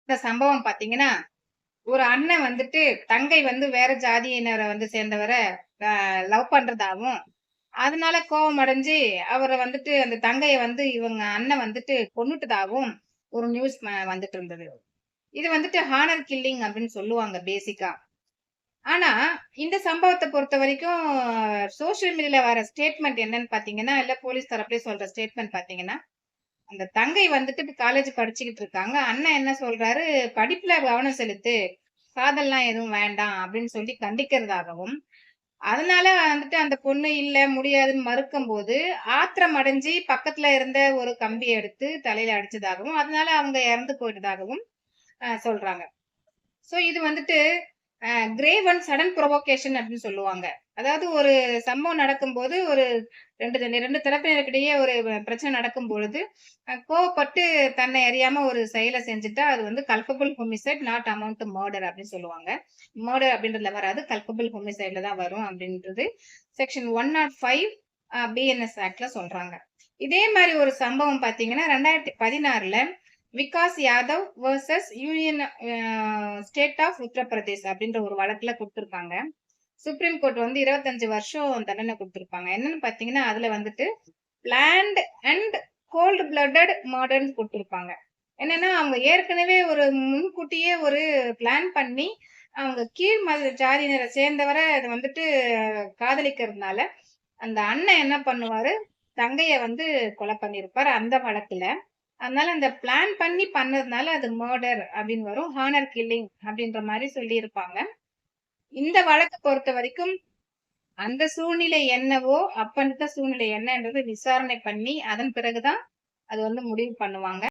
இந்த சம்பவம் பாத்தீங்கன்னா, ஒரு அண்ணன் வந்துட்டு தங்கை வந்து வேற ஜாதியினரை வந்து சேர்ந்தவர லவ் பண்றதாவும், அதனால கோவம் அடைஞ்சு அவர வந்துட்டு அந்த தங்கைய வந்து இவங்க அண்ணன் வந்துட்டு கொன்னுட்டதாவும் ஒரு நியூஸ் வந்துட்டு இருந்தது. இது வந்துட்டு ஹானர் கில்லிங் அப்படின்னு சொல்லுவாங்க பேசிக்கா. ஆனா, இந்த சம்பவத்த பொறுத்தவரைக்கும் சோசியல் மீடியால வர ஸ்டேட்மெண்ட் என்னன்னு பார்த்தீங்கன்னா, இல்ல போலீஸ் தரப்புலயே சொல்ற ஸ்டேட்மெண்ட் பார்த்தீங்கன்னா, அந்த தங்கை வந்துட்டு இப்ப காலேஜ் படிச்சுக்கிட்டு இருக்காங்க. அண்ணன் என்ன சொல்றாரு, "படிப்புல கவனம் செலுத்து. காதல்லாம் எதுவும் வேண்டாம்." அப்படின்னு சொல்லி கண்டிக்கிறதாகவும், அதனால வந்துட்டு அந்த பொண்ணு இல்ல முடியாதுன்னு மறுக்கும்போது, ஆத்திரம் அடைஞ்சு பக்கத்துல இருந்த ஒரு கம்பிய எடுத்து தலையில அடிச்சதாகவும், அதனால அவங்க இறந்து போயிட்டதாகவும் சொல்றாங்க. சோ இது வந்துட்டு கிரேவ் அண்ட் சடன் புரொவோகேஷன் அப்படின்னு சொல்லுவாங்க. அதாவது ஒரு சம்பவம் நடக்கும்போது ஒரு 2 தரப்பினருக்கிடையே ஒரு பிரச்சனை நடக்கும் பொழுது, கோவப்பட்டு தன்னை அறியாம ஒரு செயல செஞ்சுட்டா, அது வந்து culpable homicide not amount to murder அப்படின்னு சொல்லுவாங்க. மர்டர் அப்படின்றதுல வராது. கல்பபிள் ஹோமிசைட்ல தான் வரும் அப்படின்றது செக்ஷன் 105 பிஎன்எஸ் ஆக்ட்ல சொல்றாங்க. இதே மாரி ஒரு சம்பவம் பார்த்தீங்கன்னா, 2016ல Vikas Yadav versus union state of Uttar Pradesh அப்படின்ற ஒரு வழக்குல குடுத்திருக்காங்க. சுப்ரீம் கோர்ட் வந்து 25 வருஷம் தண்டனை குடுத்திருப்பாங்க. என்னன்னு பார்த்தீங்கன்னா, அதுல வந்துட்டு பிளான்ட் அண்ட் கோல்ட் பிளட்டட் மர்டர்ன்னு குடுத்திருப்பாங்க. என்னன்னா, அவங்க ஏற்கனவே ஒரு முன்கூட்டியே ஒரு பிளான் பண்ணி, அவங்க கீழ் ஜாதியினரை சேர்ந்தவர அது வந்துட்டு காதலிக்கிறதுனால, அந்த அண்ணன் என்ன பண்ணுவாரு, தங்கைய வந்து கொலை பண்ணியிருப்பாரு அந்த வழக்குல. அதனால அந்த பிளான் பண்ணி பண்ணதுனால அது மர்டர் அப்படின்னு வரும். ஹானர் கில்லிங் அப்படின்ற மாரி சொல்லியிருப்பாங்க. இந்த வழக்க பொறுத்தவரைக்கும் அந்த சூழ்நிலை என்னவோ, அப்ப இருந்த சூழ்நிலை என்னன்றது விசாரணை பண்ணி, அதன் பிறகு தான் அது வந்து முடிவு பண்ணுவாங்க.